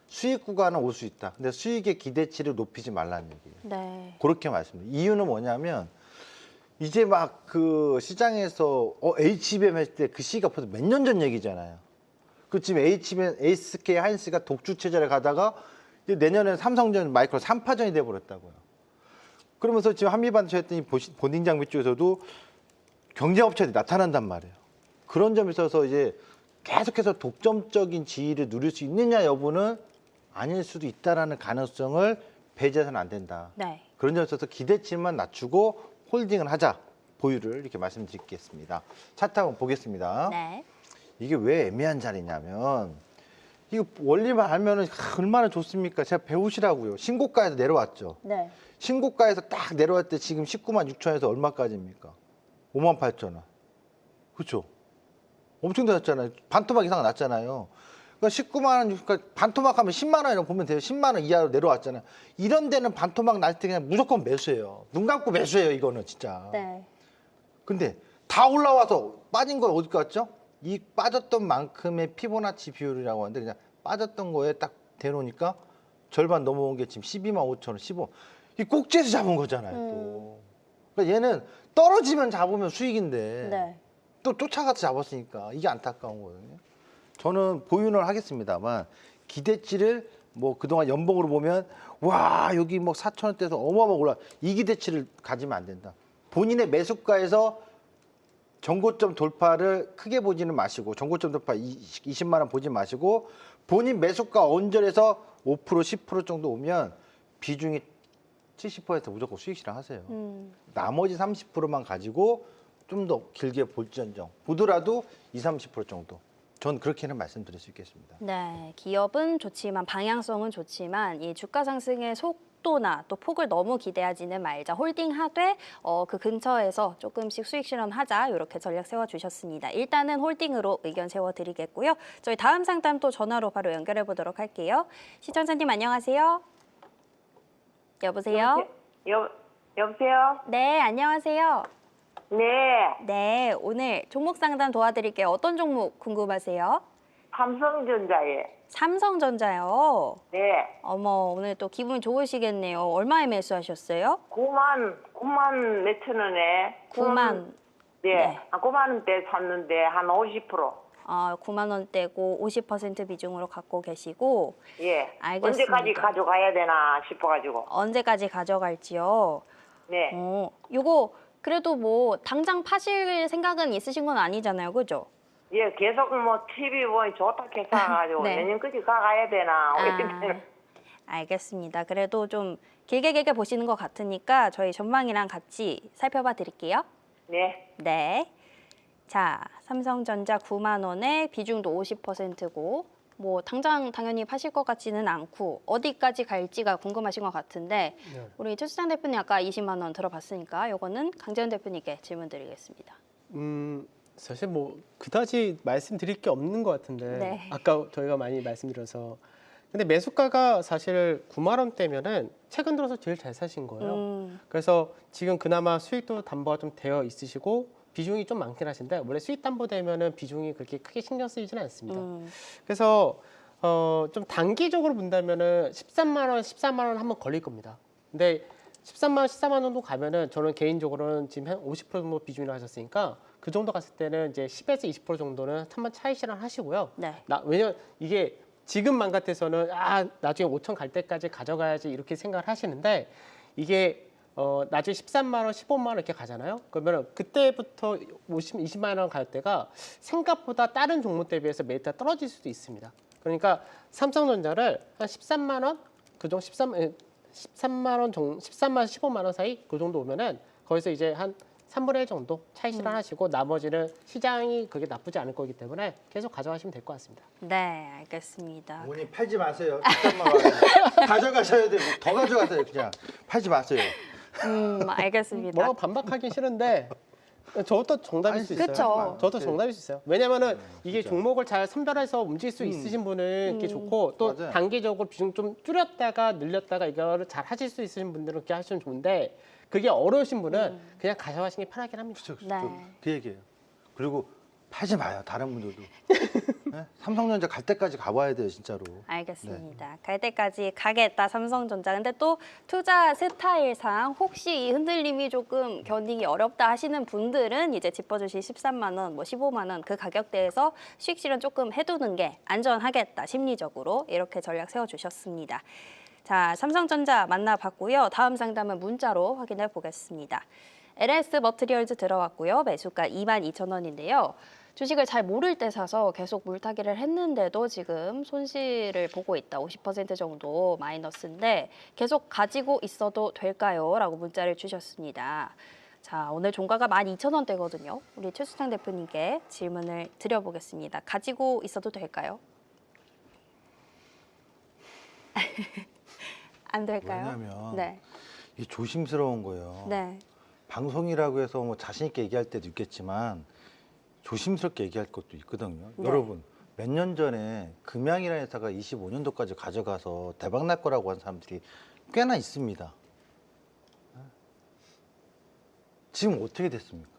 수익 구간은 올 수 있다. 근데 수익의 기대치를 높이지 말라는 얘기예요. 네. 그렇게 말씀드려요. 이유는 뭐냐면 이제 막 그 시장에서 HBM 했을 때 그 시기가 벌써 몇 년 전 얘기잖아요. 그 지금 HBM, SK 하이닉스가 독주 체제를 가다가 이제 내년에 삼성전, 마이크로 3파전이 돼버렸다고요. 그러면서 지금 한미반도체 했더니 본딩 장비 쪽에서도 경쟁업체들이 나타난단 말이에요. 그런 점에 있어서 이제 계속해서 독점적인 지위를 누릴 수 있느냐 여부는 아닐 수도 있다라는 가능성을 배제해서는 안 된다. 네. 그런 점에 있어서 기대치만 낮추고 홀딩을 하자. 보유를 이렇게 말씀드리겠습니다. 차트 한번 보겠습니다. 네. 이게 왜 애매한 자리냐면 이거 원리만 알면은 얼마나 좋습니까? 제가 배우시라고요. 신고가에서 내려왔죠. 네. 신고가에서 딱 내려왔을 때 지금 19만 6천에서 얼마까지입니까? 5만 8천 원. 그렇죠? 엄청 낮잖아요. 반토막 이상 났잖아요. 그러니까 19만 원, 그러니까 반토막 하면 10만 원이라고 보면 돼요. 10만 원 이하로 내려왔잖아요. 이런 데는 반토막 날 때 그냥 무조건 매수해요. 눈 감고 매수해요, 이거는 진짜. 네. 근데 다 올라와서 빠진 거 어디 갔죠? 이 빠졌던 만큼의 피보나치 비율이라고 하는데 그냥 빠졌던 거에 딱 대놓으니까 절반 넘어온 게 지금 12만 5천 원, 15. 이 꼭지에서 잡은 거잖아요, 또. 그러니까 얘는 떨어지면 잡으면 수익인데 네. 또 쫓아가서 잡았으니까 이게 안타까운 거거든요. 저는 보유는 하겠습니다만 기대치를 뭐 그동안 연봉으로 보면 와 여기 뭐 4천 원대에서 어마어마하게 올라 이 기대치를 가지면 안 된다. 본인의 매수가에서 정고점 돌파를 크게 보지는 마시고 정고점 돌파 20만 원 보지 마시고 본인 매수가 언저리에서 5% 10% 정도 오면 비중이 70% 무조건 수익 실현하세요. 나머지 30%만 가지고 좀 더 길게 볼지언정 보더라도 20, 30% 정도. 전 그렇게는 말씀드릴 수 있겠습니다. 네, 기업은 좋지만 방향성은 좋지만 이 주가 상승의 속도나 또 폭을 너무 기대하지는 말자. 홀딩하되 그 근처에서 조금씩 수익 실현하자. 이렇게 전략 세워주셨습니다. 일단은 홀딩으로 의견 세워드리겠고요. 저희 다음 상담 또 전화로 바로 연결해 보도록 할게요. 시청자님 안녕하세요. 여보세요? 여보세요? 네, 안녕하세요. 네, 네, 오늘 종목 상담 도와드릴게요. 어떤 종목 궁금하세요? 삼성전자에. 삼성전자요. 네, 어머, 오늘 또 기분 좋으시겠네요. 얼마에 매수하셨어요? 9만 몇천 원에. 9만. 네, 네. 9만 원대 샀는데 한 50%. 9만 원대고 50% 비중으로 갖고 계시고 예. 알겠습니다. 언제까지 가져가야 되나 싶어가지고. 언제까지 가져갈지요? 네. 요거 그래도 뭐 당장 파실 생각은 있으신 건 아니잖아요. 그죠? 예, 계속 뭐 TV 뭐 좋다 해서 네. 내년까지 가야 되나. 알겠습니다. 그래도 좀 길게 보시는 것 같으니까 저희 전망이랑 같이 살펴봐 드릴게요. 네. 네. 자, 삼성전자 9만 원에 비중도 50%고 뭐 당장 당연히 파실 것 같지는 않고 어디까지 갈지가 궁금하신 것 같은데 네. 우리 최수장 대표님 아까 20만 원 들어봤으니까 요거는 강재현 대표님께 질문 드리겠습니다. 사실 뭐 그다지 말씀드릴 게 없는 것 같은데 네. 아까 저희가 많이 말씀드려서 근데 매수가가 사실 9만 원대면은 최근 들어서 제일 잘 사신 거예요. 그래서 지금 그나마 수익도 담보가 좀 되어 있으시고 비중이 좀 많긴 하신데 원래 수익 담보되면은 비중이 그렇게 크게 신경 쓰이지는 않습니다. 그래서 좀 단기적으로 본다면은 13만 원, 14만 원 한번 걸릴 겁니다. 근데 13만 원, 14만 원도 가면은 저는 개인적으로는 지금 한 50% 정도 비중이라 하셨으니까 그 정도 갔을 때는 이제 10에서 20% 정도는 한번 차익 실현하시고요. 네. 왜냐면 이게 지금만 같아서는 나중에 5천 갈 때까지 가져가야지 이렇게 생각을 하시는데 이게 나중에 13만 원, 15만 원 이렇게 가잖아요. 그러면 그때부터 20만 원 갈 때가 생각보다 다른 종목 대비해서 메리트가 떨어질 수도 있습니다. 그러니까 삼성전자를 한 13만 원, 그 정도 13만 원 정도, 13만 15만 원 사이 그 정도 오면은 거기서 이제 한 3분의 1 정도 차익 실현하시고 나머지는 시장이 그게 나쁘지 않을 거기 때문에 계속 가져가시면 될 것 같습니다. 네, 알겠습니다. 어머니 팔지 마세요. 13만 원 가져가셔야 돼요. 더 가져가세요. 그냥 팔지 마세요. 알겠습니다. 뭐라고 반박하기 싫은데 저것도 정답일 수 있어요. 그쵸. 저도 정답일 수 있어요. 왜냐면은 이게 진짜. 종목을 잘 선별해서 움직일 수 있으신 분은 이렇게 좋고 또 맞아요. 단기적으로 비중 좀 줄였다가 늘렸다가 이거를 잘 하실 수 있으신 분들은 그렇게 하시면 좋은데 그게 어려우신 분은 그냥 가져가시는 게 편하긴 합니다. 네. 그 얘기예요. 그리고 팔지 마요. 다른 분들도. 네? 삼성전자 갈 때까지 가봐야 돼요, 진짜로. 알겠습니다. 갈 때까지 가겠다 삼성전자. 근데 또 투자 스타일상 혹시 이 흔들림이 조금 견디기 어렵다 하시는 분들은 이제 짚어주신 13만 원, 뭐 15만 원 그 가격대에서 수익 실현 조금 해두는 게 안전하겠다 심리적으로 이렇게 전략 세워주셨습니다. 자, 삼성전자 만나봤고요. 다음 상담은 문자로 확인해 보겠습니다. LS 머트리얼즈 들어왔고요. 매수가 22,000원인데요. 주식을 잘 모를 때 사서 계속 물타기를 했는데도 지금 손실을 보고 있다. 50% 정도 마이너스인데 계속 가지고 있어도 될까요? 라고 문자를 주셨습니다. 자, 오늘 종가가 12,000원대거든요. 우리 최수창 대표님께 질문을 드려보겠습니다. 가지고 있어도 될까요? 안 될까요? 왜냐면 네. 이게 조심스러운 거예요. 네. 방송이라고 해서 뭐 자신 있게 얘기할 때도 있겠지만 조심스럽게 얘기할 것도 있거든요. 네. 여러분 몇 년 전에 금양이라는 회사가 25년도까지 가져가서 대박 날 거라고 한 사람들이 꽤나 있습니다. 지금 어떻게 됐습니까?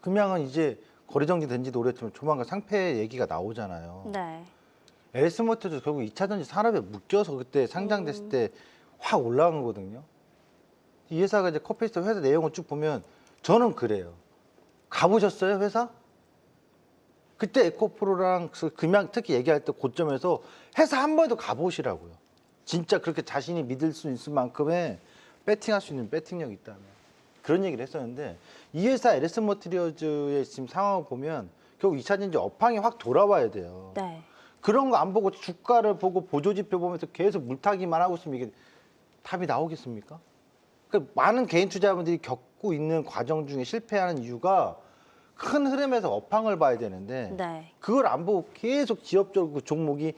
금양은 이제 거래 정지된 지도 오래됐지만 조만간 상폐 얘기가 나오잖아요. 네. LS모터도 결국 2차 전지 산업에 묶여서 그때 상장됐을 때 확 올라간 거거든요. 이 회사가 이제 커피스터 회사 내용을 쭉 보면 저는 그래요. 가보셨어요, 회사? 그때 에코프로랑 그 금양 특히 얘기할 때 고점에서 회사 한 번도 가보시라고요. 진짜 그렇게 자신이 믿을 수 있을 만큼의 배팅할 수 있는 배팅력이 있다면. 그런 얘기를 했었는데 이 회사 LS 머티리얼즈의 지금 상황을 보면 결국 2차 전지 업황이 확 돌아와야 돼요. 네. 그런 거 안 보고 주가를 보고 보조지표 보면서 계속 물타기만 하고 있으면 이게 답이 나오겠습니까? 그러니까 많은 개인 투자자분들이 겪고 있는 과정 중에 실패하는 이유가 큰 흐름에서 업황을 봐야 되는데 네. 그걸 안 보고 계속 지엽적으로 그 종목이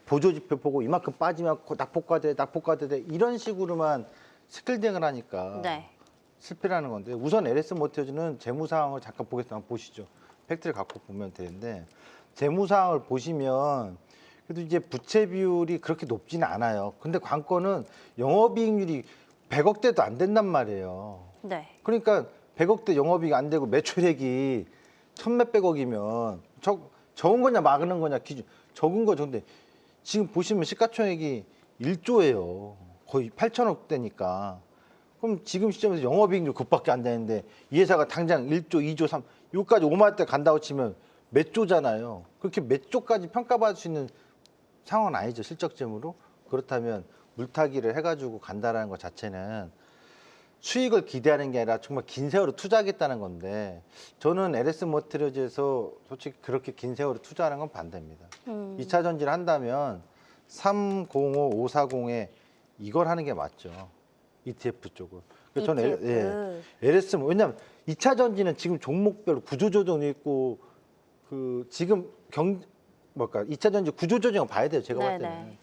보조지표 보고 이만큼 빠지면 낙폭과대 이런 식으로만 스킬딩을 하니까 네. 실패라는 건데 우선 LS 모터즈는 재무 상황을 잠깐 보겠습니다. 한번 보시죠. 팩트를 갖고 보면 되는데 재무 상황을 보시면 그래도 이제 부채 비율이 그렇게 높지는 않아요. 근데 관건은 영업이익률이 100억대도 안 된단 말이에요. 네. 그러니까 100억대 영업이익 안 되고 매출액이 1,몇백억이면 적은 거냐 막는 거냐 기준 적은 거 좋은데 지금 보시면 시가총액이 1조예요. 거의 8천억대니까. 그럼 지금 시점에서 영업이익률 그것밖에 안 되는데 이 회사가 당장 1조, 2조, 3, 여기까지 5만 대 간다고 치면 몇 조잖아요. 그렇게 몇 조까지 평가받을 수 있는 상황은 아니죠. 실적 재무로. 그렇다면 물타기를 해가지고 간다라는 것 자체는 수익을 기대하는 게 아니라 정말 긴 세월을 투자하겠다는 건데 저는 LS 머티리얼즈에서 솔직히 그렇게 긴 세월을 투자하는 건 반대입니다. 2차 전지를 한다면 305, 540에 이걸 하는 게 맞죠. ETF 쪽을. 그래서 저는 LS 왜냐하면 2차 전지는 지금 종목별로 구조조정이 있고 그 지금 2차 전지 구조조정을 봐야 돼요. 제가 봤을 때는. 네네.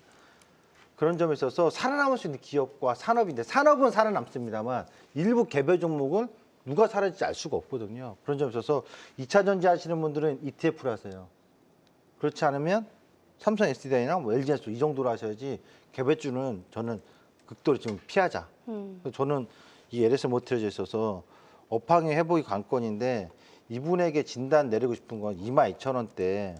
그런 점에 있어서 살아남을 수 있는 기업과 산업인데 산업은 살아남습니다만 일부 개별 종목은 누가 살아날지 알 수가 없거든요. 그런 점에 있어서 2차 전지 하시는 분들은 ETF를 하세요. 그렇지 않으면 삼성 SDI나 뭐 LG에서 이 정도로 하셔야지 개별주는 저는 극도로 지금 피하자. 그래서 저는 이 LS 모터즈에 있어서 업황의 회복이 관건인데 이분에게 진단 내리고 싶은 건 22,000원대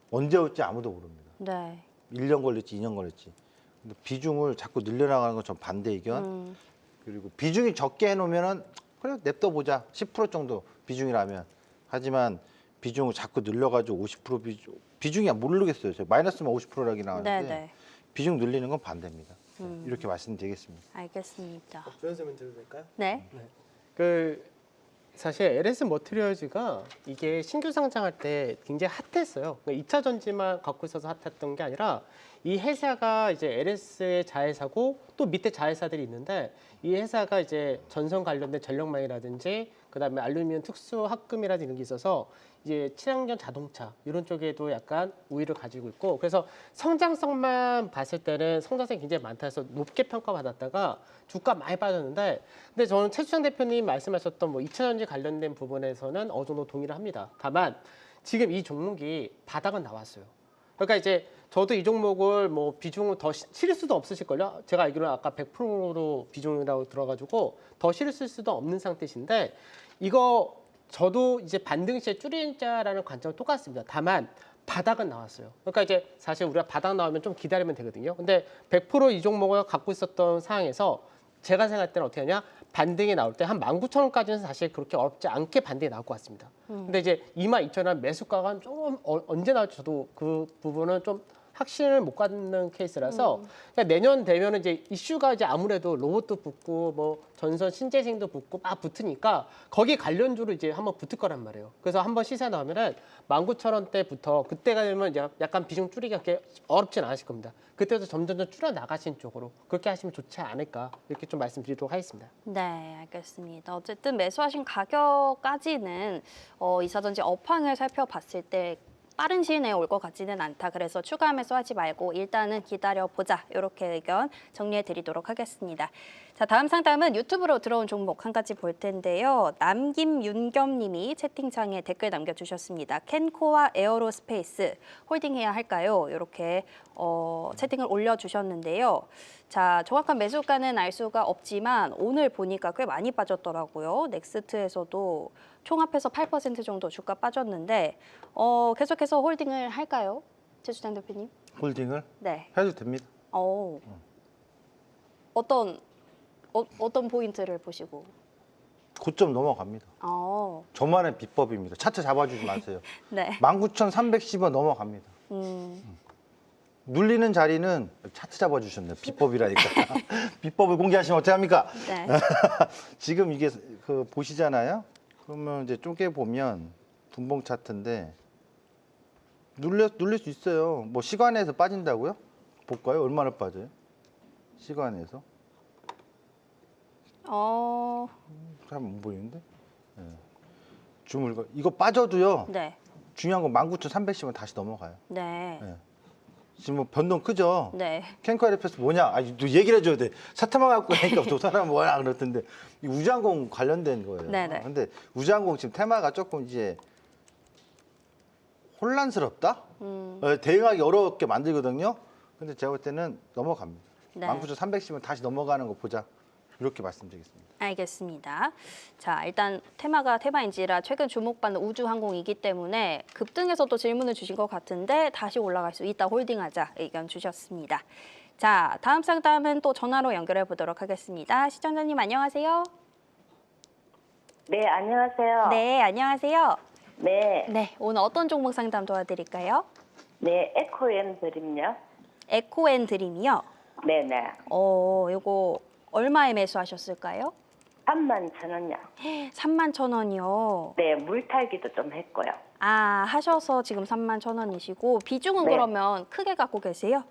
언제 올지 아무도 모릅니다. 네. 1년 걸릴지 2년 걸릴지. 근데 비중을 자꾸 늘려나가는 건 전 반대 의견. 그리고 비중이 적게 해놓으면은 그래 냅둬 보자 10% 정도 비중이라면. 하지만 비중을 자꾸 늘려가지고 50% 비중이 모르겠어요. 제가 마이너스만 50%라기 나왔는데 네네. 비중 늘리는 건 반대입니다. 이렇게 말씀드리겠습니다. 알겠습니다. 변호사님 드려도 될까요? 네. 사실 LS 머티리얼즈가 이게 신규 상장할 때 굉장히 핫했어요. 그러니까 2차 전지만 갖고 있어서 핫했던 게 아니라 이 회사가 이제 LS의 자회사고 또 밑에 자회사들이 있는데 이 회사가 이제 전선 관련된 전력망이라든지 그다음에 알루미늄 특수 합금이라든지 이런 게 있어서 이제 친환경 자동차 이런 쪽에도 약간 우위를 가지고 있고 그래서 성장성만 봤을 때는 성장성이 굉장히 많다 해서 높게 평가받았다가 주가 많이 빠졌는데 근데 저는 최수장 대표님 말씀하셨던 뭐 2차 전지 관련된 부분에서는 어느 정도 동의를 합니다. 다만 지금 이 종목이 바닥은 나왔어요. 그러니까 이제 저도 이 종목을 뭐 비중을 더 실을 수도 없으실걸요. 제가 알기로는 아까 100%로 비중이라고 들어가지고 더 실을 수도 없는 상태신데 이거 저도 이제 반등 시에 줄이자라는 관점은 똑같습니다. 다만 바닥은 나왔어요. 그러니까 이제 사실 우리가 바닥 나오면 좀 기다리면 되거든요. 근데 100% 이 종목을 갖고 있었던 상황에서 제가 생각할 때는 어떻게 하냐? 반등이 나올 때 한 19,000원까지는 사실 그렇게 어렵지 않게 반등이 나올 것 같습니다. 근데 이제 22,000원 매수가가 좀 언제 나올지 저도 그 부분은 좀 확신을 못 갖는 케이스라서 그러니까 내년 되면은 이제 이슈가 이제 아무래도 로봇도 붙고 뭐 전선 신재생도 붙고 막 붙으니까 거기 관련주로 이제 한번 붙을 거란 말이에요. 그래서 한번 시세 나오면은 19,000원대부터 그때가 되면 이제 약간 비중 줄이기가 그렇게 어렵진 않으실 겁니다. 그때부터 점점 줄여 나가신 쪽으로 그렇게 하시면 좋지 않을까 이렇게 좀 말씀드리도록 하겠습니다. 네, 알겠습니다. 어쨌든 매수하신 가격까지는 이사전지 업황을 살펴봤을 때 빠른 시일 내에 올 것 같지는 않다. 그래서 추가 매수하지 말고 일단은 기다려보자. 이렇게 의견 정리해 드리도록 하겠습니다. 자, 다음 상담은 유튜브로 들어온 종목 한 가지 볼 텐데요. 남김윤겸 님이 채팅창에 댓글 남겨주셨습니다. 캔코와 에어로스페이스 홀딩해야 할까요? 이렇게 채팅을 올려주셨는데요. 자, 정확한 매수가는 알 수가 없지만 오늘 보니까 꽤 많이 빠졌더라고요. 넥스트에서도 총합해서 8% 정도 주가 빠졌는데 계속해서 홀딩을 할까요? 최수장 대표님? 홀딩을 네. 해도 됩니다. 어떤 포인트를 보시고? 고점 넘어갑니다. 저만의 비법입니다. 차트 잡아주지 마세요. 네. 19,310원 넘어갑니다. 눌리는 자리는 차트 잡아주셨네요. 비법이라니까. 비법을 공개하시면 어떡합니까? 네. 지금 이게 보시잖아요. 그러면 이제 쪼개 보면 분봉 차트인데 눌릴 수 있어요. 뭐 시간에서 빠진다고요? 볼까요? 얼마나 빠져요? 시간에서? 잘 안 보이는데? 네. 줌을 이거 빠져도요. 네. 중요한 건 19,310원 다시 넘어가요. 네. 네. 지금 뭐 변동 크죠? 네. 캔코 LFS 뭐냐? 또 얘기를 해줘야 돼. 사태만 갖고 하니까 또 사람 뭐야 그랬던데 이 우주항공 관련된 거예요. 네네. 근데 우주항공 지금 테마가 조금 이제 혼란스럽다? 대응하기 어렵게 만들거든요. 근데 제가 볼 때는 넘어갑니다. 네. 19,310원 다시 넘어가는 거 보자. 이렇게 말씀드리겠습니다. 알겠습니다. 자, 일단 테마인지라 최근 주목받는 우주항공이기 때문에 급등해서 또 질문을 주신 것 같은데 다시 올라갈 수 있다 홀딩하자 의견 주셨습니다. 자, 다음 상담은 또 전화로 연결해 보도록 하겠습니다. 시청자님 안녕하세요. 네, 안녕하세요. 네, 안녕하세요. 네, 네, 오늘 어떤 종목 상담 도와드릴까요? 네, 에코엠 드림요. 에코앤 드림이요. 네네. 요거 얼마에 매수하셨을까요? 31,000원요. 31,000원이요. 네, 물탈기도 좀 했고요. 하셔서 지금 31,000원이시고 비중은 네. 그러면 크게 갖고 계세요?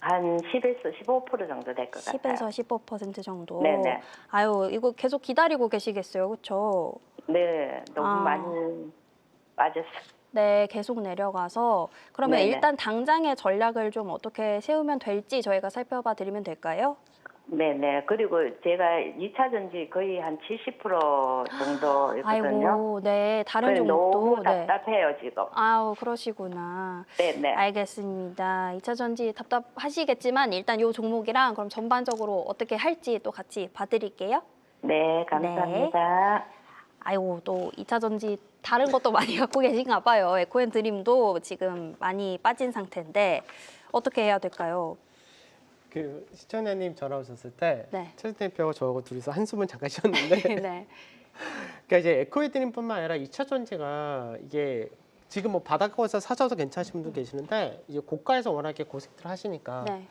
한 10에서 15% 정도 될 것 같아요. 10에서 15% 정도. 네네. 아유, 이거 계속 기다리고 계시겠어요, 그렇죠? 네, 너무 많이 빠졌어요. 네, 계속 내려가서 그러면 네네. 일단 당장의 전략을 좀 어떻게 세우면 될지 저희가 살펴봐 드리면 될까요? 네네. 그리고 제가 2차 전지 거의 한 70% 정도 있거든요. 아이고, 네, 다른 그래서 종목도 너무 네. 답답해요, 지금. 아우, 그러시구나. 네네. 알겠습니다. 2차 전지 답답하시겠지만 일단 이 종목이랑 그럼 전반적으로 어떻게 할지 또 같이 봐드릴게요. 네, 감사합니다. 아이고, 또 2차 전지 다른 것도 많이 갖고 계신가 봐요. 에코앤 드림도 지금 많이 빠진 상태인데 어떻게 해야 될까요? 그 시청자님 전화 오셨을 때 네. 최수 대표하고 저하고 둘이서 한숨을 잠깐 쉬었는데 네. 그러니까 이제 에코이드림뿐만 아니라 2차 전지가 이게 지금 뭐 바닥에서 사셔서 괜찮으신 분도 계시는데 이제 고가에서 워낙에 고생들 하시니까 네.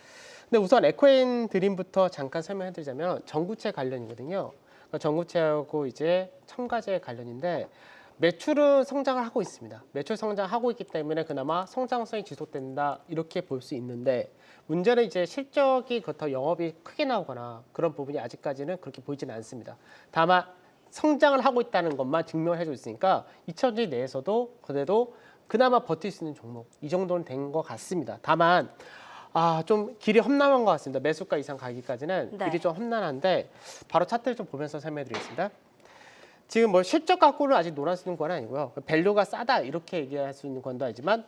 근데 우선 에코인 드림부터 잠깐 설명해드리자면 전구체 관련이거든요. 그러니까 전구체하고 이제 첨가제 관련인데 매출은 성장을 하고 있습니다. 매출 성장하고 있기 때문에 그나마 성장성이 지속된다 이렇게 볼 수 있는데 문제는 이제 실적이 그렇다고 영업이 크게 나오거나 그런 부분이 아직까지는 그렇게 보이지는 않습니다. 다만 성장을 하고 있다는 것만 증명을 해주고 있으니까 2차전지 내에서도 그래도 그나마 버틸 수 있는 종목 이 정도는 된 것 같습니다. 다만 좀 길이 험난한 것 같습니다. 매수가 이상 가기까지는 네. 길이 좀 험난한데 바로 차트를 좀 보면서 설명해드리겠습니다. 지금 뭐 실적 갖고는 아직 논할 수 있는 건 아니고요. 밸류가 싸다 이렇게 얘기할 수 있는 건도 아니지만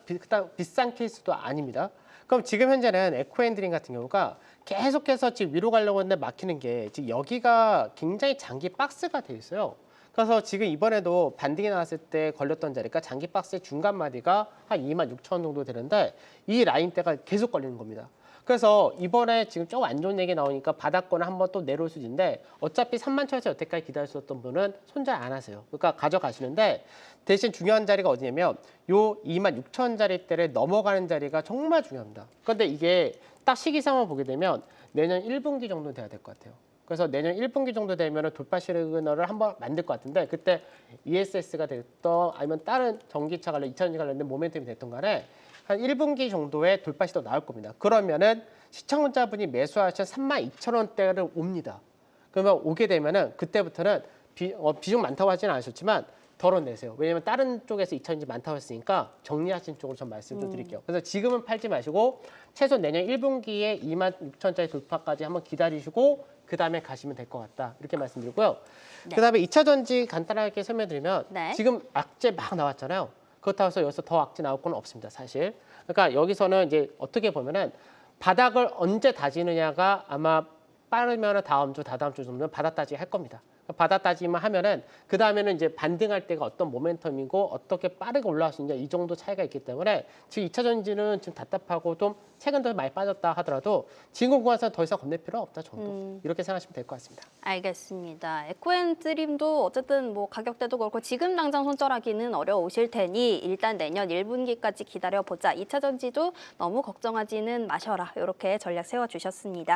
비싼 케이스도 아닙니다. 그럼 지금 현재는 에코앤드림 같은 경우가 계속해서 지금 위로 가려고 하는데 막히는 게 지금 여기가 굉장히 장기 박스가 돼 있어요. 그래서 지금 이번에도 반등이 나왔을 때 걸렸던 자리가 장기 박스의 중간 마디가 한 26,000원 정도 되는데 이 라인대가 계속 걸리는 겁니다. 그래서 이번에 지금 조금 안 좋은 얘기 나오니까 바닥권을 한번 또 내려올 수 있는데 어차피 31,000원에서 여태까지 기다리셨던 분은 손절 안 하세요. 그러니까 가져가시는데 대신 중요한 자리가 어디냐면 요 26,000원짜리대를 넘어가는 자리가 정말 중요합니다. 그런데 이게 딱 시기상을 보게 되면 내년 1분기 정도 돼야 될 것 같아요. 그래서 내년 1분기 정도 되면 돌파 시그널을 한번 만들 것 같은데 그때 ESS가 됐던 아니면 다른 전기차 관련 2차전지 관련된 모멘텀이 됐던 간에 한 1분기 정도의 돌파 시도 나올 겁니다. 그러면은 시청자분이 매수하신 32,000원대를 옵니다. 그러면 오게 되면은 그때부터는 비중 많다고 하지는 않으셨지만 덜어내세요. 왜냐면 다른 쪽에서 2차전지 많다고 했으니까 정리하신 쪽으로 좀 말씀 좀 드릴게요. 그래서 지금은 팔지 마시고 최소 내년 1분기에 26,000원짜리 돌파까지 한번 기다리시고 그다음에 가시면 될 것 같다. 이렇게 말씀드리고요. 네. 그다음에 2차전지 간단하게 설명드리면 네. 지금 악재 막 나왔잖아요. 그렇다고 해서 여기서 더 악재 나올 건 없습니다. 사실. 그러니까 여기서는 이제 어떻게 보면은 바닥을 언제 다지느냐가 아마 빠르면 다음 주, 다다음 주 정도는 바닥 다지 할 겁니다. 바닥 다지만 하면은 그 다음에는 이제 반등할 때가 어떤 모멘텀이고 어떻게 빠르게 올라갈 수 있냐 이 정도 차이가 있기 때문에 지금 2차 전지는 지금 답답하고 좀 최근 들어 많이 빠졌다 하더라도 지금 구간에서 더 이상 겁낼 필요 없다 정도 이렇게 생각하시면 될 것 같습니다. 알겠습니다. 에코앤드림도 어쨌든 뭐 가격대도 그렇고 지금 당장 손절하기는 어려우실 테니 일단 내년 1분기까지 기다려보자. 2차 전지도 너무 걱정하지는 마셔라. 이렇게 전략 세워주셨습니다.